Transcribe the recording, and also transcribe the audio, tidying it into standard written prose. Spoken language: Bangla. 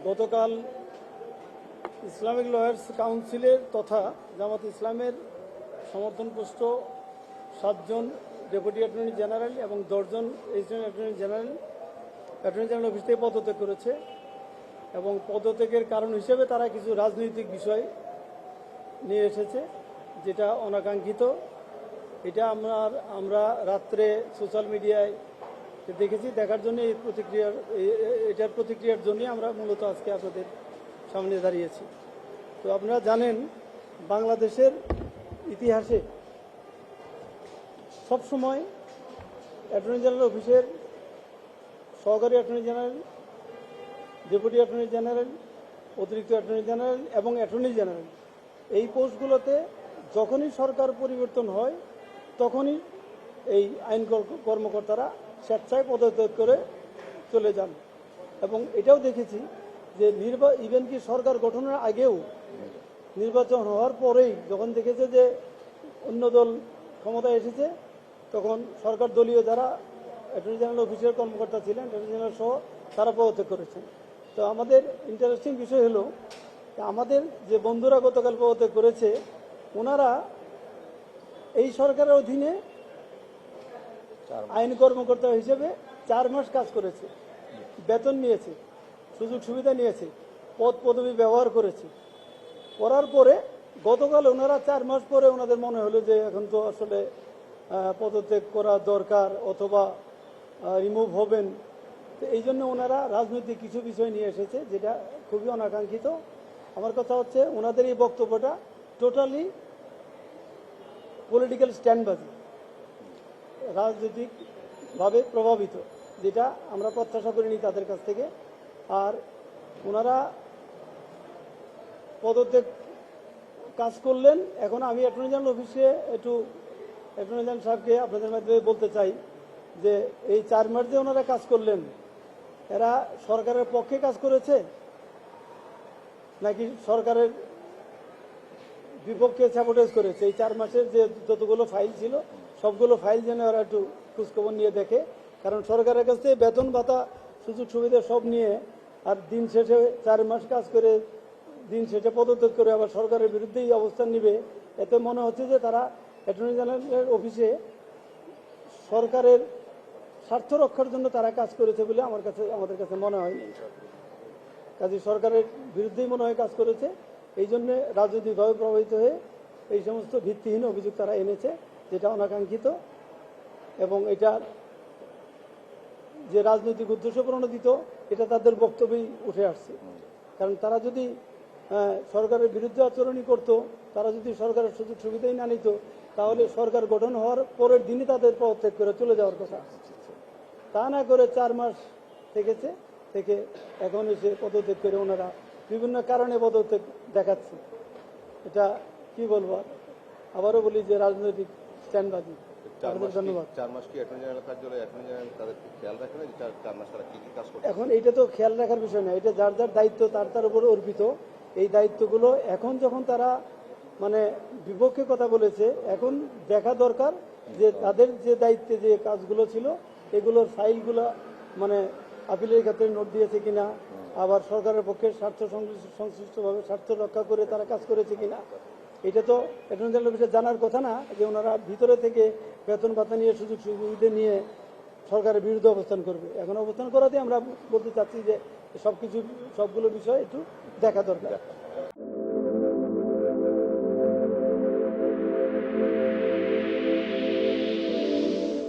গতকাল ইসলামিক লয়ার্স কাউন্সিলের তথা জামাত ইসলামের সমর্থনপুষ্ট 7 জন ডেপুটি অ্যাটর্নি জেনারেল এবং 10 জন অ্যাসিস্ট্যান্ট অ্যাটর্নি জেনারেল অফিস থেকে পদত্যাগ করেছে এবং পদত্যাগের কারণ হিসেবে তারা কিছু রাজনৈতিক বিষয় নিয়ে এসেছে, যেটা অনাকাঙ্ক্ষিত। এটা আমরা রাত্রে সোশ্যাল মিডিয়ায় দেখেছি, দেখার জন্য এটার প্রতিক্রিয়ার জন্যই আমরা মূলত আজকে আপনাদের সামনে দাঁড়িয়েছি। তো আপনারা জানেন, বাংলাদেশের ইতিহাসে সবসময় অ্যাটর্নি জেনারেল অফিসের সহকারী attorney general, deputy attorney general, অতিরিক্ত অ্যাটর্নি জেনারেল এবং অ্যাটর্নি জেনারেল, এই পোস্টগুলোতে যখনই সরকার পরিবর্তন হয় তখনই এই আইন কর্মকর্তারা স্বেচ্ছায় পদত্যাগ করে চলে যান। এবং এটাও দেখেছি যে ইভেন কি সরকার গঠনের আগেও, নির্বাচন হওয়ার পরেই যখন দেখেছে যে অন্য দল ক্ষমতায় এসেছে, তখন সরকার দলীয় যারা অ্যাটর্নি জেনারেল অফিসের কর্মকর্তা ছিলেন, অ্যাটর্নি জেনারেল সহ, তারা পদত্যাগ করেছেন। তো আমাদের ইন্টারেস্টিং বিষয় হলো, আমাদের যে বন্ধুরা গতকাল পদত্যাগ করেছে, ওনারা এই সরকারের অধীনে আইন কর্মকর্তা হিসেবে 4 মাস কাজ করেছে, বেতন নিয়েছে, সুযোগ সুবিধা নিয়েছে, পদ পদবি ব্যবহার করেছে। করার পরে গতকাল ওনারা 4 মাস পরে ওনাদের মনে হলো যে এখন তো আসলে পদত্যাগ করা দরকার অথবা রিমুভ হবেন। তো এই জন্য ওনারা রাজনৈতিক কিছু বিষয় নিয়ে এসেছে, যেটা খুবই অনাকাঙ্ক্ষিত। আমার কথা হচ্ছে, ওনাদের এই বক্তব্যটা টোটালি পলিটিক্যাল স্ট্যান্ডবাজি, রাজনৈতিকভাবে প্রভাবিত, যেটা আমরা প্রত্যাশা করিনি তাদের কাছ থেকে। আর ওনারা পদত্যাগ কাজ করলেন। এখন আমি অ্যাটর্নি জেনারেল অফিসে একটু অ্যাটর্নি জেনারেল সাহেবকে আপনাদের মাধ্যমে বলতে চাই যে এই 4 মাস যে ওনারা কাজ করলেন, এরা সরকারের পক্ষে কাজ করেছে নাকি সরকারের বিপক্ষে স্যাবোটেজ করেছে? এই 4 মাসের যে যতগুলো ফাইল ছিল, সবগুলো ফাইল যেন ওরা একটু খোঁজখবর নিয়ে দেখে। কারণ সরকারের কাছ থেকে বেতন ভাতা সুযোগ সুবিধা সব নিয়ে, আর দিন শেষে 4 মাস কাজ করে দিন শেষে পদত্যাগ করে আবার সরকারের বিরুদ্ধেই অবস্থান নিবে, এতে মনে হচ্ছে যে তারা অ্যাটর্নি জেনারেলের অফিসে সরকারের স্বার্থ রক্ষার জন্য তারা কাজ করেছে বলে আমাদের কাছে মনে হয়নি। কাজে সরকারের বিরুদ্ধেই মনে হয় কাজ করেছে। এই জন্যে রাজনৈতিকভাবে প্রভাবিত হয়ে এই সমস্ত ভিত্তিহীন অভিযোগ তারা এনেছে, যেটা অনাকাঙ্ক্ষিত। এবং এটা যে রাজনৈতিক উদ্দেশ্য প্রণোদিত, এটা তাদের বক্তব্যেই উঠে আসছে। কারণ তারা যদি সরকারের বিরুদ্ধে আচরণই করত, তারা যদি সরকারের সুযোগ সুবিধাই না নিত, তাহলে সরকার গঠন হওয়ার পরের দিনই তাদের পদত্যাগ করে চলে যাওয়ার কথা। তা না করে 4 মাস থেকে এখন এসে পদত্যাগ করে ওনারা বিভিন্ন কারণে পদত্যাগ দেখাচ্ছে। এটা কি বলবো, আবারও বলি যে রাজনৈতিক স্ট্যান্ডবাজি। ধন্যবাদ। 4 মাস কি অ্যাটর্নি জেনারেল কার্যালয়ে অ্যাটর্নি জেনারেল তাদের খেয়াল রাখে না যে 4 মাস তারা কি কাজ করছে? এখন এটা তো খেয়াল রাখার বিষয় না, এটা যার যার দায়িত্ব তার উপর অর্পিত। এই দায়িত্বগুলো এখন যখন তারা বিপক্ষে কথা বলেছে, এখন দেখা দরকার যে তাদের যে দায়িত্বে যে কাজগুলো ছিল, এগুলোর ফাইলগুলো আপিলের ক্ষেত্রে নোট দিয়েছে কিনা, আবার সরকারের পক্ষে সংশ্লিষ্টভাবে স্বার্থ রক্ষা করে তারা কাজ করেছে কিনা, এটা তো অ্যাটর্নি জেনারেল অফিসে জানার কথা না, যে ওনারা ভিতরে থেকে বেতন ভাতা নিয়ে সুযোগ সুবিধা নিয়ে সরকারের বিরুদ্ধে অবস্থান করবে। এখন অবস্থান করাতে আমরা বলতে চাচ্ছি যে সবগুলো বিষয় একটু দেখা দরকার।